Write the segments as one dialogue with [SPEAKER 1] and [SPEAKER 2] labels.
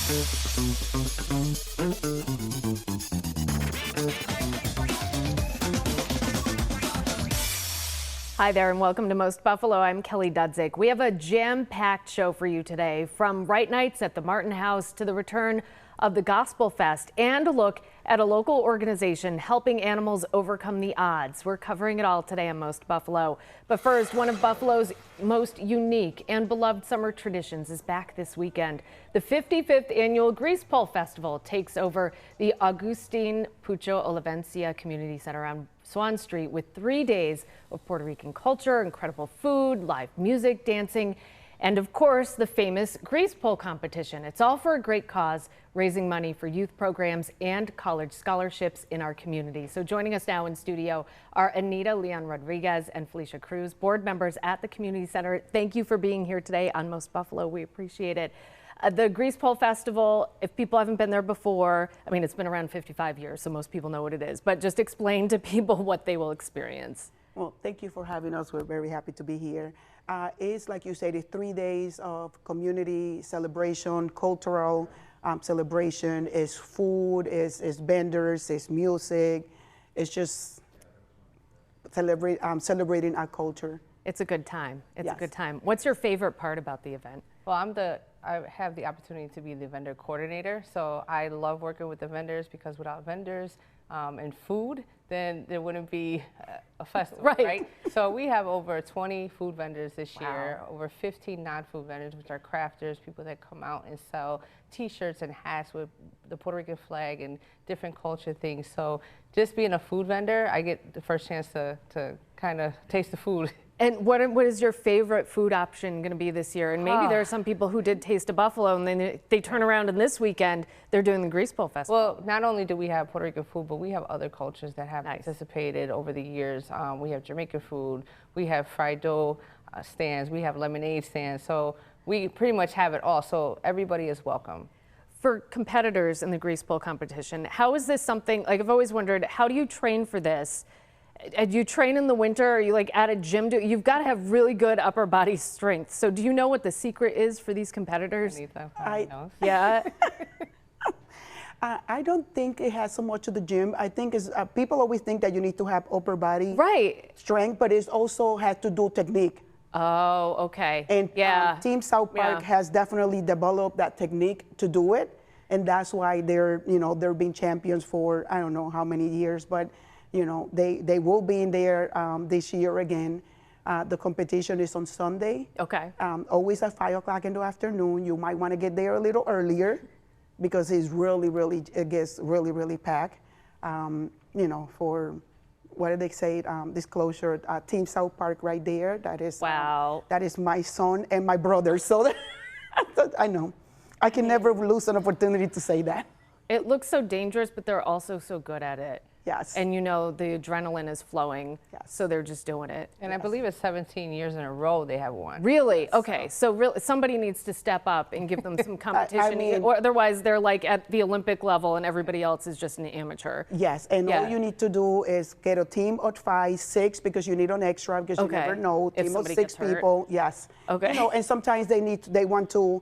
[SPEAKER 1] Hi there and welcome to Most Buffalo. I'm Kelly Dudzik. We have a jam-packed show for you today, from Wright Nights at the Martin House to the return of the Gospel Fest and a look at a local organization helping animals overcome the odds. We're covering it all today on Most Buffalo. But first, one of Buffalo's most unique and beloved summer traditions is back this weekend. The 55th annual Grease Pole Festival takes over the Agustin Pucho Olivencia Community Center on Swan Street with 3 days of Puerto Rican culture, incredible food, live music, dancing, and of course, the famous grease pole competition. It's all for a great cause, raising money for youth programs and college scholarships in our community. So joining us now in studio are Anita Leon Rodriguez and Felicia Cruz, board members at the Community Center. Thank you for being here today on Most Buffalo. We appreciate it. The Grease Pole Festival, if people haven't been there before, I mean, it's been around 55 years, so most people know what it is, but just explain to people what they will experience.
[SPEAKER 2] Well, thank you for having us. We're very happy to be here. It's like you said, it's 3 days of community celebration, cultural celebration. It's food, it's vendors, it's music. It's just celebrating our culture.
[SPEAKER 1] It's a good time. It's
[SPEAKER 2] Yes.
[SPEAKER 1] a good time. What's your favorite part about the event?
[SPEAKER 3] Well, I have the opportunity to be the vendor coordinator, so I love working with the vendors because without vendors and food, then there wouldn't be a festival, right? So we have over 20 food vendors this year, over 15 non-food vendors, which are crafters, people that come out and sell T-shirts and hats with the Puerto Rican flag and different culture things. So just being a food vendor, I get the first chance to kind of taste the food.
[SPEAKER 1] And what is your favorite food option going to be this year? And maybe there are some people who did Taste of Buffalo and then they turn around and this weekend they're doing the Grease Pole Festival.
[SPEAKER 3] Well, not only do we have Puerto Rican food, but we have other cultures that have participated over the years. We have Jamaican food, we have fried dough stands, we have lemonade stands. So we pretty much have it all. So everybody is welcome.
[SPEAKER 1] For competitors in the Grease Pole competition, how is this something, like I've always wondered, how do you train for this? Do you train in the winter? Are you like at a gym? You've got to have really good upper body strength. So do you know what the secret is for these competitors? Yeah.
[SPEAKER 2] I don't think it has so much to the gym. I think it's, people always think that you need to have upper body strength, but it also has to do technique.
[SPEAKER 1] Oh, okay.
[SPEAKER 2] And Team South Park has definitely developed that technique to do it, and that's why they're being champions for I don't know how many years, but they will be in there this year again. The competition is on Sunday. Okay. Always at 5 o'clock in the afternoon. You might want to get there a little earlier because it gets really packed. For what do they say? Disclosure. Team South Park right there. That is that is my son and my brother. So I know I can never lose an opportunity to say that.
[SPEAKER 1] It looks so dangerous, but they're also so good at it.
[SPEAKER 2] Yes.
[SPEAKER 1] And the adrenaline is flowing, so they're just doing it.
[SPEAKER 3] And I believe it's 17 years in a row they have won.
[SPEAKER 1] Really? Okay, so really, somebody needs to step up and give them some competition, or otherwise they're like at the Olympic level and everybody else is just an amateur.
[SPEAKER 2] Yes, and all you need to do is get a team of 5, 6, because you need an extra, because you never know. Team of 6 people, Okay. And sometimes they want to,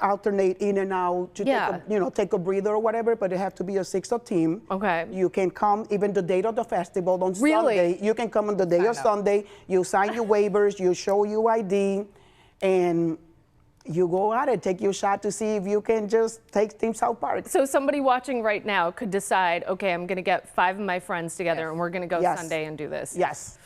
[SPEAKER 2] alternate in and out to take a breather or whatever, but it have to be a 6 team. Okay. You can come even the day of the festival on Sunday. You can come on the day of Sunday, you sign your waivers, you show your ID, and you go at it, take your shot to see if you can just take Team South Park.
[SPEAKER 1] So somebody watching right now could decide, okay, I'm going to get 5 of my friends together and we're going to go Sunday and do this.
[SPEAKER 2] Yes.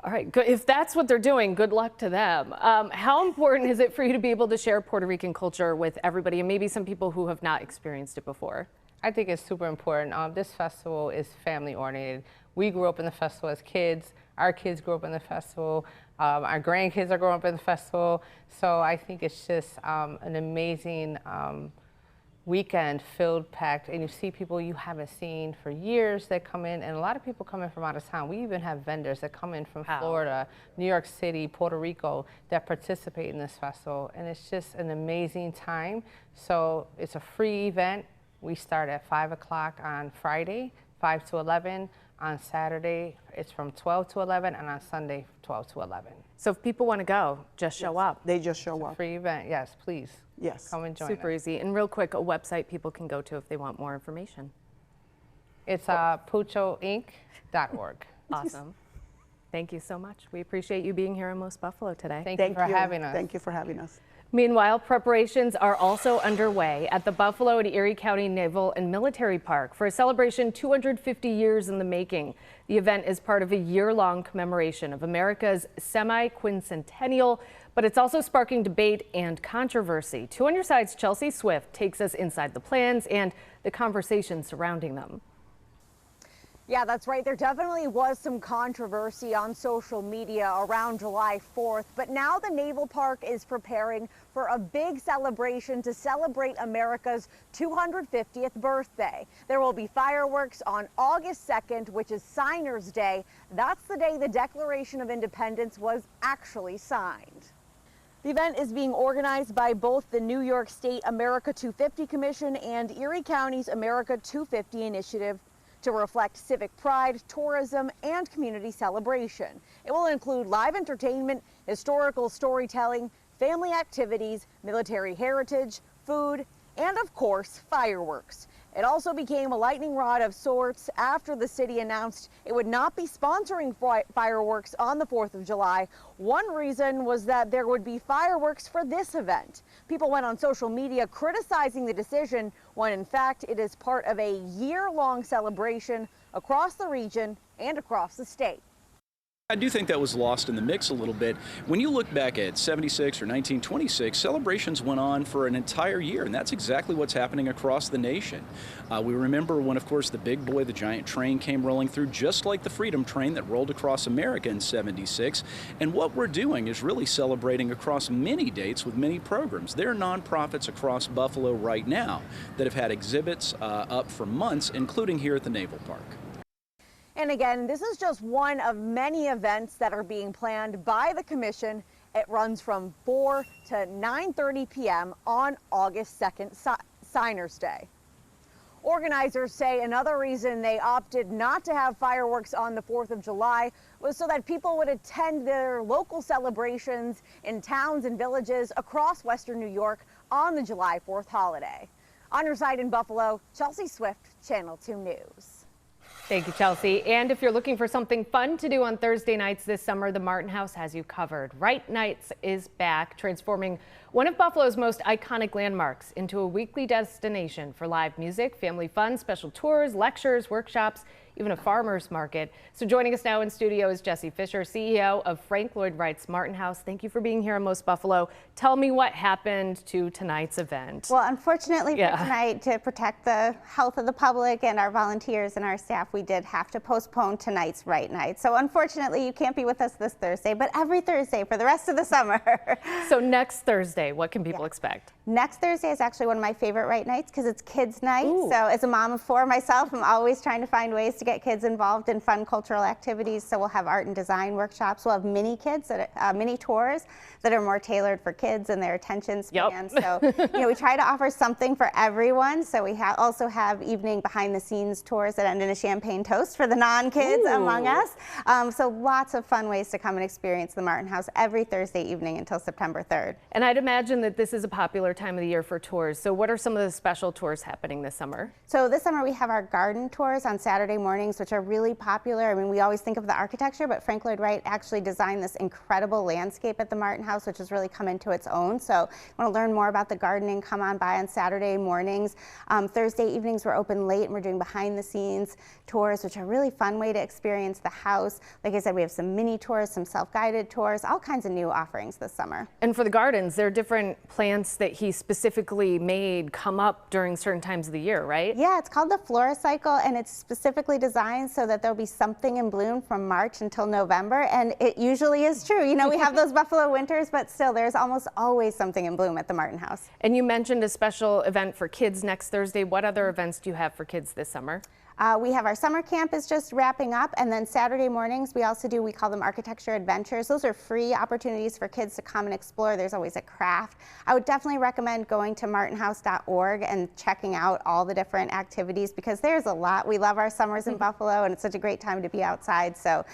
[SPEAKER 1] All right, good. If that's what they're doing, good luck to them. How important is it for you to be able to share Puerto Rican culture with everybody and maybe some people who have not experienced it before?
[SPEAKER 3] I think it's super important. This festival is family oriented. We grew up in the festival as kids. Our kids grew up in the festival. Our grandkids are growing up in the festival. So I think it's just an amazing weekend, filled, packed, and you see people you haven't seen for years that come in, and a lot of people come in from out of town. We even have vendors that come in from Florida, New York City, Puerto Rico that participate in this festival, and it's just an amazing time. So it's a free event. We start at 5 o'clock on Friday, 5 to 11. On Saturday, it's from 12 to 11, and on Sunday, 12 to 11.
[SPEAKER 1] So if people want to go, just show up.
[SPEAKER 2] They just show up.
[SPEAKER 3] Free event, yes, please.
[SPEAKER 2] Yes.
[SPEAKER 3] Come and join
[SPEAKER 1] Super
[SPEAKER 3] us.
[SPEAKER 1] easy. And real quick, a website people can go to if they want more information.
[SPEAKER 3] It's puchoinc.org.
[SPEAKER 1] Awesome. Thank you so much. We appreciate you being here in Most Buffalo today.
[SPEAKER 3] Thank you for having us.
[SPEAKER 2] Thank you for having us.
[SPEAKER 1] Meanwhile, preparations are also underway at the Buffalo and Erie County Naval and Military Park for a celebration 250 years in the making. The event is part of a year-long commemoration of America's semi-quincentennial, but it's also sparking debate and controversy. 2 on Your Side's Chelsea Swift takes us inside the plans and the conversation surrounding them.
[SPEAKER 4] Yeah, that's right. There definitely was some controversy on social media around July 4th, but now the Naval Park is preparing for a big celebration to celebrate America's 250th birthday. There will be fireworks on August 2nd, which is Signers' Day. That's the day the Declaration of Independence was actually signed. The event is being organized by both the New York State America 250 Commission and Erie County's America 250 Initiative to reflect civic pride, tourism, and community celebration. It will include live entertainment, historical storytelling, family activities, military heritage, food, and of course, fireworks. It also became a lightning rod of sorts after the city announced it would not be sponsoring fireworks on the 4th of July. One reason was that there would be fireworks for this event. People went on social media criticizing the decision when in fact it is part of a year-long celebration across the region and across the state.
[SPEAKER 5] I do think that was lost in the mix a little bit. When you look back at 76 or 1926, celebrations went on for an entire year, and that's exactly what's happening across the nation. We remember when, of course, the big boy, the giant train, came rolling through, just like the Freedom Train that rolled across America in 76. And what we're doing is really celebrating across many dates with many programs. There are nonprofits across Buffalo right now that have had exhibits up for months, including here at the Naval Park.
[SPEAKER 4] And again, this is just one of many events that are being planned by the commission. It runs from 4 to 9:30 p.m. on August 2nd, Signers' Day. Organizers say another reason they opted not to have fireworks on the 4th of July was so that people would attend their local celebrations in towns and villages across Western New York on the July 4th holiday. On Your Side in Buffalo, Chelsea Swift, Channel 2 News.
[SPEAKER 1] Thank you, Chelsea. And if you're looking for something fun to do on Thursday nights this summer, the Martin House has you covered. Wright Nights is back, transforming one of Buffalo's most iconic landmarks into a weekly destination for live music, family fun, special tours, lectures, workshops, even a farmer's market. So joining us now in studio is Jesse Fisher, CEO of Frank Lloyd Wright's Martin House. Thank you for being here in Most Buffalo. Tell me what happened to tonight's event.
[SPEAKER 6] Well, unfortunately for tonight, to protect the health of the public and our volunteers and our staff, we did have to postpone tonight's Wright Night. So unfortunately, you can't be with us this Thursday, but every Thursday for the rest of the summer.
[SPEAKER 1] So next Thursday, what can people expect?
[SPEAKER 6] Next Thursday is actually one of my favorite Wright Nights because it's kids' night.
[SPEAKER 1] Ooh.
[SPEAKER 6] So as a mom of 4 myself, I'm always trying to find ways to get kids involved in fun cultural activities. So we'll have art and design workshops. We'll have mini tours that are more tailored for kids and their attention span. So we try to offer something for everyone. So we also have evening behind the scenes tours that end in a champagne toast for the non-kids among us. So lots of fun ways to come and experience the Martin House every Thursday evening until September 3rd.
[SPEAKER 1] And I'd imagine that this is a popular time of the year for tours. So what are some of the special tours happening this summer?
[SPEAKER 6] So this summer we have our garden tours on Saturday mornings, which are really popular. I mean, we always think of the architecture, but Frank Lloyd Wright actually designed this incredible landscape at the Martin House, which has really come into its own. So if you want to learn more about the gardening, come on by on Saturday mornings. Thursday evenings we're open late and we're doing behind the scenes tours, which are a really fun way to experience the house. Like I said, we have some mini tours, some self-guided tours, all kinds of new offerings this summer.
[SPEAKER 1] And for the gardens, there are different plants that he specifically made come up during certain times of the year, right?
[SPEAKER 6] Yeah, it's called the Floricycle, and it's specifically designed so that there'll be something in bloom from March until November, and it usually is true. You know, we have those Buffalo winters, but still there's almost always something in bloom at the Martin House.
[SPEAKER 1] And you mentioned a special event for kids next Thursday. What other events do you have for kids this summer?
[SPEAKER 6] We have our summer camp is just wrapping up, and then Saturday mornings we also do, we call them architecture adventures. Those are free opportunities for kids to come and explore. There's always a craft. I would definitely recommend going to martinhouse.org and checking out all the different activities, because there's a lot. We love our summers in Buffalo, and it's such a great time to be outside. So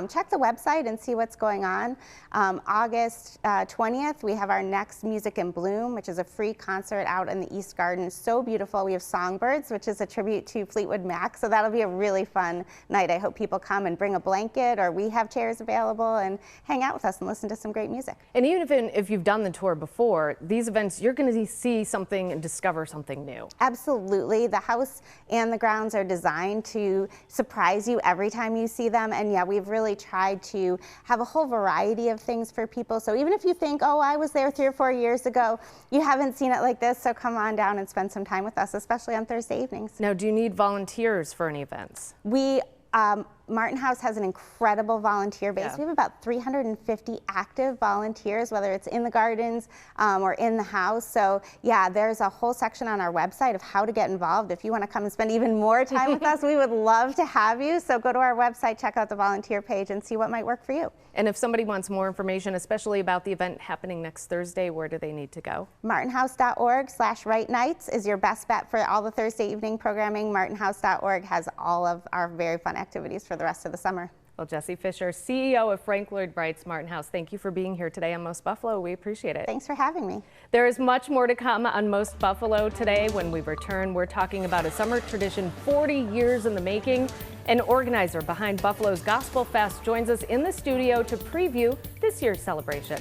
[SPEAKER 6] check the website and see what's going on. August 20th, we have our next Music in Bloom, which is a free concert out in the East Garden. So beautiful. We have Songbirds, which is a tribute to Fleetwood Mac. So that'll be a really fun night. I hope people come and bring a blanket, or we have chairs available, and hang out with us and listen to some great music.
[SPEAKER 1] And even if you've done the tour before, these events, you're going to see something and discover something new.
[SPEAKER 6] Absolutely. The house and the grounds are designed to surprise you every time you see them. And yeah, we've really tried to have a whole variety of things for people. So even if you think, oh, I was there 3 or 4 years ago, you haven't seen it like this, so come on down and spend some time with us, especially on Thursday evenings.
[SPEAKER 1] Now, do you need volunteers for any events?
[SPEAKER 6] We Martin House has an incredible volunteer base. We have about 350 active volunteers, whether it's in the gardens or in the house. So yeah, there's a whole section on our website of how to get involved. If you want to come and spend even more time with us, we would love to have you. So go to our website, check out the volunteer page, and see what might work for you.
[SPEAKER 1] And if somebody wants more information, especially about the event happening next Thursday, where do they need to go?
[SPEAKER 6] martinhouse.org/Wright Nights is your best bet for all the Thursday evening programming. martinhouse.org has all of our very fun activities for the rest of the summer.
[SPEAKER 1] Well, Jessie Fisher, CEO of Frank Lloyd Wright's Martin House, thank you for being here today on Most Buffalo. We appreciate it.
[SPEAKER 6] Thanks for having me.
[SPEAKER 1] There is much more to come on Most Buffalo today. When we return, we're talking about a summer tradition 40 years in the making. An organizer behind Buffalo's Gospel Fest joins us in the studio to preview this year's celebration.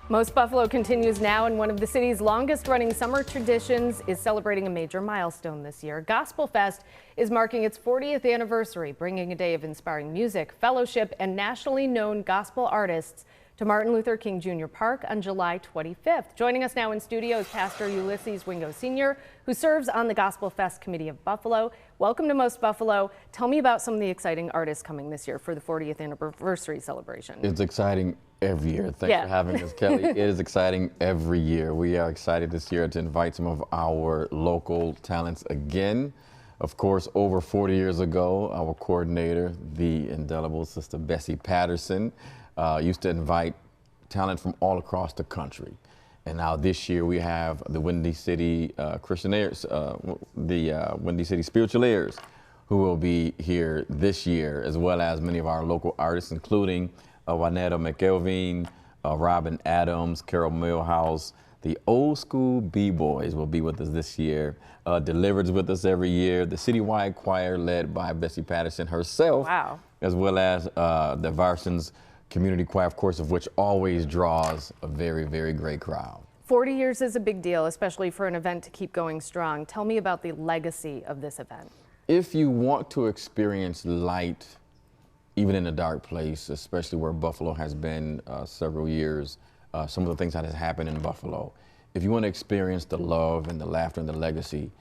[SPEAKER 1] Most Buffalo continues now, and one of the city's longest-running summer traditions is celebrating a major milestone this year. Gospel Fest is marking its 40th anniversary, bringing a day of inspiring music, fellowship, and nationally known gospel artists to Martin Luther King Jr. Park on July 25th. Joining us now in studio is Pastor Ulysses Wingo Sr., who serves on the Gospel Fest Committee of Buffalo. Welcome to Most Buffalo. Tell me about some of the exciting artists coming this year for the 40th anniversary celebration.
[SPEAKER 7] It's exciting every year. Thanks for having us, Kelly. It is exciting every year. We are excited this year to invite some of our local talents again. Of course, over 40 years ago, our coordinator, the indelible Sister Bessie Patterson, used to invite talent from all across the country. And now this year we have the Windy City Christian Airs, the Windy City Spiritual Airs, who will be here this year, as well as many of our local artists, including Juanetta McElveen, Robin Adams, Carol Millhouse. The old school B-Boys will be with us this year. Delivered's with us every year. The citywide choir led by Bessie Patterson herself, as well as the Varson's community choir, of course, of which always draws a very, very great crowd.
[SPEAKER 1] 40 years is a big deal, especially for an event to keep going strong. Tell me about the legacy of this event.
[SPEAKER 7] If you want to experience light, even in a dark place, especially where Buffalo has been several years, some of the things that has happened in Buffalo, if you want to experience the love and the laughter and the legacy,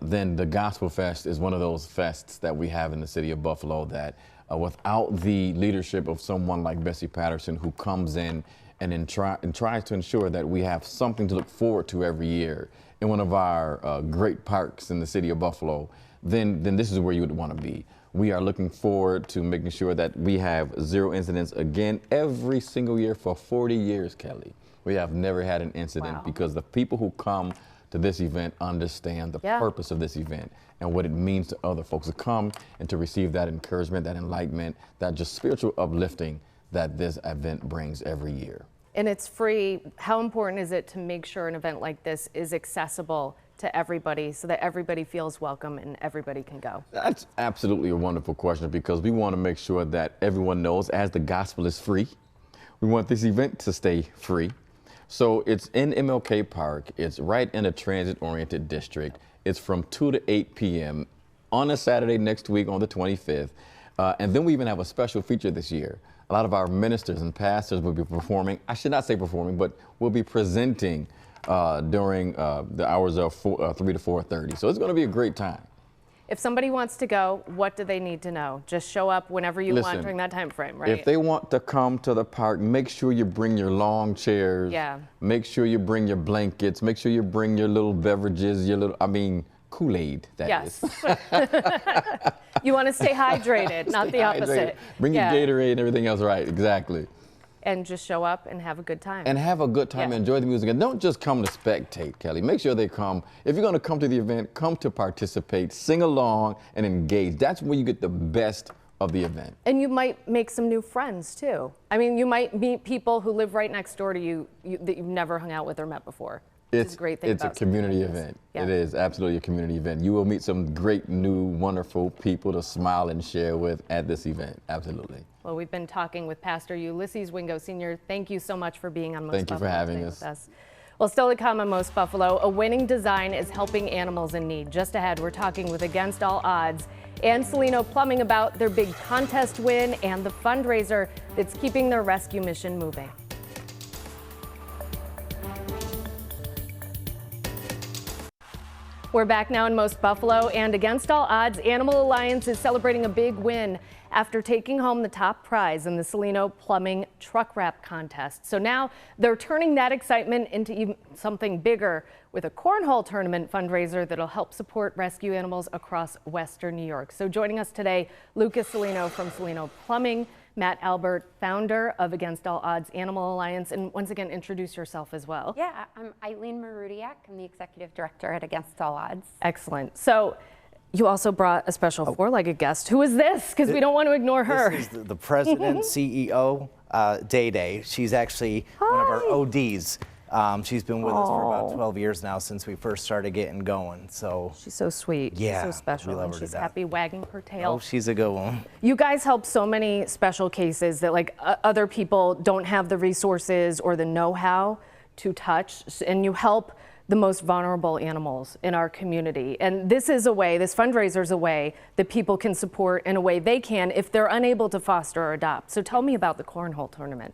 [SPEAKER 7] then the Gospel Fest is one of those fests that we have in the city of Buffalo that without the leadership of someone like Bessie Patterson, who comes in and tries to ensure that we have something to look forward to every year in one of our great parks in the city of Buffalo, then this is where you would want to be. We are looking forward to making sure that we have zero incidents again every single year for 40 years, Kelly. We have never had an incident because the people who come to this event understand the purpose of this event and what it means to other folks to come and to receive that encouragement, that enlightenment, that just spiritual uplifting that this event brings every year.
[SPEAKER 1] And it's free. How important is it to make sure an event like this is accessible to everybody so that everybody feels welcome and everybody can go?
[SPEAKER 7] That's absolutely a wonderful question, because we want to make sure that everyone knows, as the gospel is free, we want this event to stay free. So it's in MLK Park. It's right in a transit-oriented district. It's from 2 to 8 p.m. on a Saturday next week on the 25th. And then we even have a special feature this year. A lot of our ministers and pastors will be performing. I should not say performing, but will be presenting during the hours of 3 to 4:30. So it's going to be a great time.
[SPEAKER 1] If somebody wants to go, what do they need to know? Just show up whenever you want during that time frame, right?
[SPEAKER 7] If they want to come to the park, make sure you bring your long chairs.
[SPEAKER 1] Yeah.
[SPEAKER 7] Make sure you bring your blankets. Make sure you bring your little beverages, your little, Kool-Aid, that is.
[SPEAKER 1] You want to stay hydrated, not the opposite.
[SPEAKER 7] Bring your Gatorade and everything else, right, exactly.
[SPEAKER 1] And just show up and have a good time.
[SPEAKER 7] And have a good time, enjoy the music. And don't just come to spectate, Kelly. Make sure they come. If you're going to come to the event, come to participate, sing along, and engage. That's where you get the best of the event.
[SPEAKER 1] And you might make some new friends, too. I mean, you might meet people who live right next door to you, that you've never hung out with or met before. It's a great thing.
[SPEAKER 7] It's a community event. It is absolutely a community event. You will meet some great, new, wonderful people to smile and share with at this event. Absolutely.
[SPEAKER 1] Well, we've been talking with Pastor Ulysses Wingo Sr. Thank you so much for being on Most Buffalo.
[SPEAKER 7] Thank you for having us.
[SPEAKER 1] Well, still to come on Most Buffalo, a winning design is helping animals in need. Just ahead, we're talking with Against All Oddz and Salino Plumbing about their big contest win and the fundraiser that's keeping their rescue mission moving. We're back now in Most Buffalo, and Against All Oddz, Animal Alliance is celebrating a big win after taking home the top prize in the Salino Plumbing Truck Wrap Contest. So now they're turning that excitement into even something bigger with a cornhole tournament fundraiser that'll help support rescue animals across Western New York. So joining us today, Lucas Salino from Salino Plumbing, Matt Albert, founder of Against All Oddz Animal Alliance, and once again, introduce yourself as well.
[SPEAKER 8] Yeah, I'm Eileen Marudiak. I'm the executive director at Against All Oddz.
[SPEAKER 1] Excellent. So you also brought a special four-legged guest. Who is this? Because we don't want to ignore her.
[SPEAKER 9] This is the president, CEO, Day Day. She's actually one of our ODs. She's been with us for about 12 years now since we first started getting going. So
[SPEAKER 1] she's so sweet.
[SPEAKER 9] Yeah,
[SPEAKER 1] so special.
[SPEAKER 9] we love
[SPEAKER 1] and
[SPEAKER 9] her to
[SPEAKER 1] she's
[SPEAKER 9] death.
[SPEAKER 1] happy wagging her tail.
[SPEAKER 9] Oh, she's a good one.
[SPEAKER 1] You guys help so many special cases that like other people don't have the resources or the know-how to touch, and you help the most vulnerable animals in our community. And this is a way, this fundraiser is a way that people can support in a way they can if they're unable to foster or adopt. So tell me about the cornhole tournament.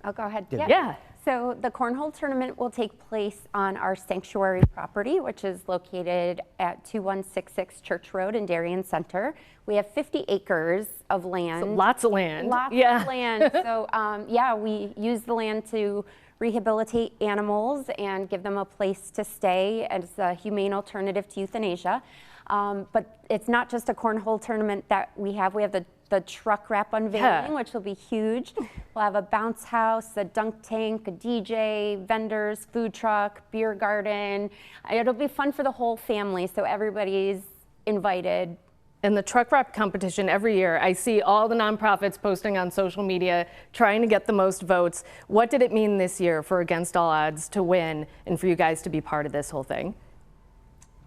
[SPEAKER 8] I'll go ahead.
[SPEAKER 1] Yeah.
[SPEAKER 8] So the cornhole tournament will take place on our sanctuary property, which is located at 2166 Church Road in Darien Center. We have 50 acres of land.
[SPEAKER 1] So lots of land.
[SPEAKER 8] Lots of land. So yeah, we use the land to rehabilitate animals and give them a place to stay as a humane alternative to euthanasia. But it's not just a cornhole tournament that we have. We have the truck wrap unveiling, which will be huge. We'll have a bounce house, a dunk tank, a DJ, vendors, food truck, beer garden. It'll be fun for the whole family, so everybody's invited.
[SPEAKER 1] And the truck wrap competition every year, I see all the nonprofits posting on social media trying to get the most votes. What did it mean this year for Against All Oddz to win and for you guys to be part of this whole thing?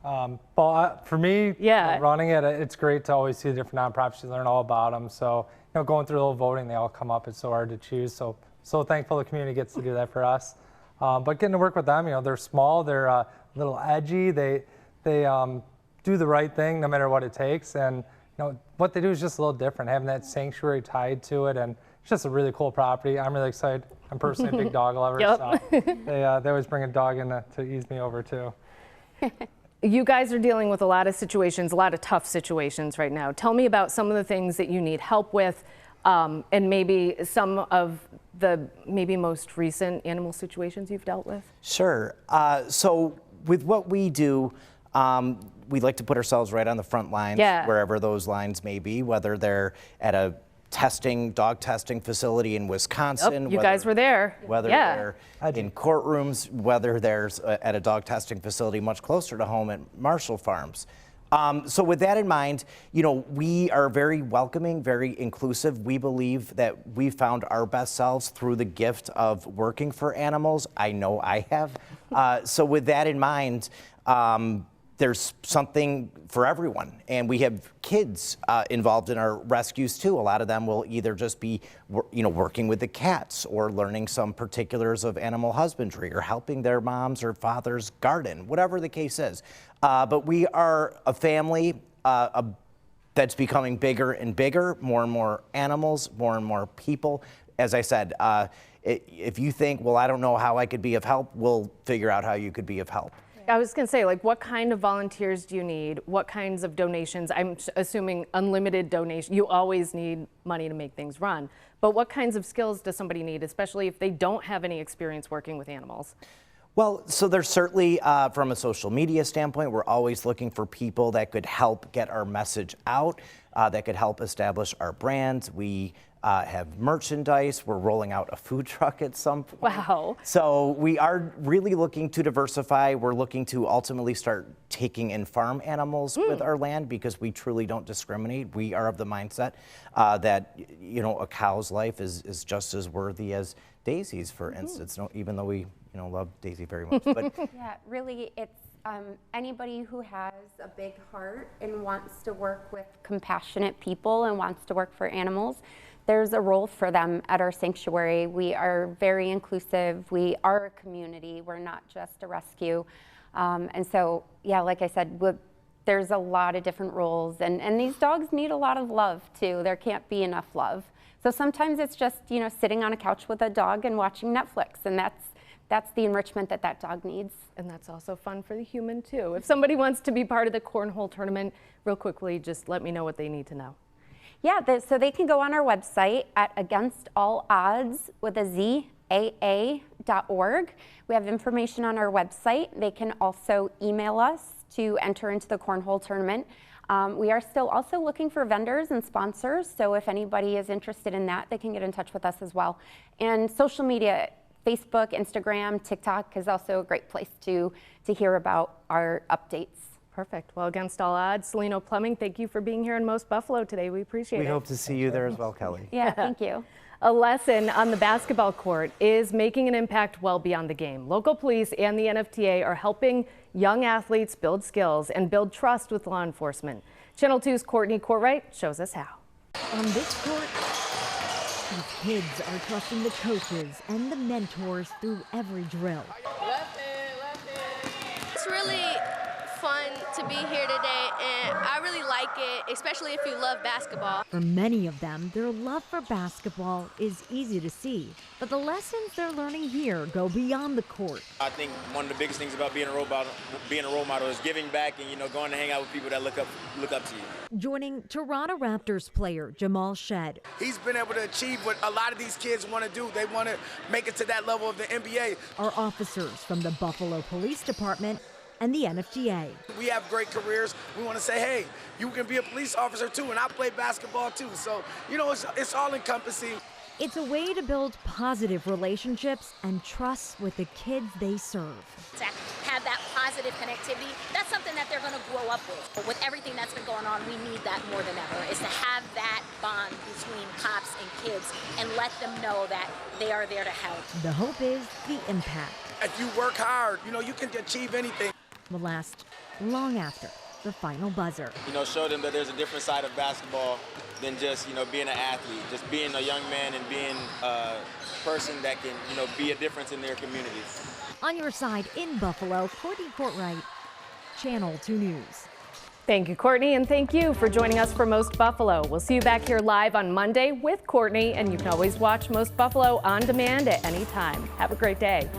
[SPEAKER 10] Well, for me, running it, it's great to always see the different nonprofits. You learn all about them. So, going through the little voting, they all come up. It's so hard to choose. So thankful the community gets to do that for us. But getting to work with them, they're small, they're a little edgy. They do the right thing no matter what it takes. And what they do is just a little different, having that sanctuary tied to it. And it's just a really cool property. I'm really excited. I'm personally a big dog lover. So they always bring a dog in to ease me over too.
[SPEAKER 1] You guys are dealing with a lot of situations, a lot of tough situations right now. Tell me about some of the things that you need help with, and maybe some of the most recent animal situations you've dealt with.
[SPEAKER 9] Sure. So with what we do, we like to put ourselves right on the front lines, wherever those lines may be, whether they're at a dog testing facility in Wisconsin.
[SPEAKER 1] You guys were there.
[SPEAKER 9] Whether they're in courtrooms, whether there's at a dog testing facility much closer to home at Marshall Farms. So with that in mind, we are very welcoming, very inclusive. We believe that we found our best selves through the gift of working for animals. I know I have. So with that in mind, there's something for everyone. And we have kids involved in our rescues too. A lot of them will either just be, working with the cats or learning some particulars of animal husbandry or helping their mom's or father's garden, whatever the case is. But we are a family that's becoming bigger and bigger, more and more animals, more and more people. As I said, if you think, well, I don't know how I could be of help, we'll figure out how you could be of help.
[SPEAKER 1] I was going to say, like, what kind of volunteers do you need? What kinds of donations? I'm assuming unlimited donation. You always need money to make things run. But what kinds of skills does somebody need, especially if they don't have any experience working with animals?
[SPEAKER 9] Well, so there's certainly, from a social media standpoint, we're always looking for people that could help get our message out, that could help establish our brands. We have merchandise. We're rolling out a food truck at some point.
[SPEAKER 1] Wow.
[SPEAKER 9] So we are really looking to diversify. We're looking to ultimately start taking in farm animals with our land because we truly don't discriminate. We are of the mindset that, you know, a cow's life is just as worthy as Daisy's, for instance, even though we, you know, love Daisy very much. But
[SPEAKER 8] yeah, really, it's anybody who has a big heart and wants to work with compassionate people and wants to work for animals, there's a role for them at our sanctuary. We are very inclusive. We are a community. We're not just a rescue. And so, yeah, like I said, there's a lot of different roles. And these dogs need a lot of love, too. There can't be enough love. So sometimes it's just, you know, sitting on a couch with a dog and watching Netflix. And that's the enrichment that dog needs.
[SPEAKER 1] And that's also fun for the human, too. If somebody wants to be part of the cornhole tournament, real quickly, just let me know what they need to know.
[SPEAKER 8] Yeah, so they can go on our website at Against All Oddz with a Z, AA.org. We have information on our website. They can also email us to enter into the cornhole tournament. We are still also looking for vendors and sponsors, so if anybody is interested in that, they can get in touch with us as well. And social media, Facebook, Instagram, TikTok is also a great place to hear about our updates.
[SPEAKER 1] Perfect. Well, Against All Oddz, Celino Plumbing, thank you for being here in Most Buffalo today. We appreciate it.
[SPEAKER 9] we hope to see you there as well, Kelly.
[SPEAKER 8] Yeah, thank you.
[SPEAKER 1] A lesson on the basketball court is making an impact well beyond the game. Local police and the NFTA are helping young athletes build skills and build trust with law enforcement. Channel 2's Courtney Courtwright shows us how.
[SPEAKER 11] On this court, these kids are trusting the coaches and the mentors through every drill.
[SPEAKER 12] It's really fun to be here today, and I really like it, especially if you love basketball.
[SPEAKER 11] For many of them, their love for basketball is easy to see, but the lessons they're learning here go beyond the court.
[SPEAKER 13] I think one of the biggest things about being a role model is giving back and, you know, going to hang out with people that look up to you.
[SPEAKER 11] Joining Toronto Raptors player Jamal Shed.
[SPEAKER 14] He's been able to achieve what a lot of these kids want to do. They want to make it to that level of the NBA.
[SPEAKER 11] Are officers from the Buffalo Police Department and the NFTA.
[SPEAKER 14] We have great careers. We want to say, hey, you can be a police officer too, and I play basketball too. So, you know, it's all encompassing.
[SPEAKER 11] It's a way to build positive relationships and trust with the kids they serve.
[SPEAKER 15] To have that positive connectivity, that's something that they're going to grow up with. But with everything that's been going on, we need that more than ever, is to have that bond between cops and kids and let them know that they are there to help.
[SPEAKER 11] The hope is the impact.
[SPEAKER 14] If you work hard, you know, you can achieve anything.
[SPEAKER 11] Will last long after the final buzzer.
[SPEAKER 13] You know, show them that there's a different side of basketball than just, you know, being an athlete, just being a young man and being a person that can, you know, be a difference in their communities.
[SPEAKER 11] On your side in Buffalo, Courtney Courtwright, Channel 2 News.
[SPEAKER 1] Thank you, Courtney, and thank you for joining us for Most Buffalo. We'll see you back here live on Monday with Courtney, and you can always watch Most Buffalo on demand at any time. Have a great day.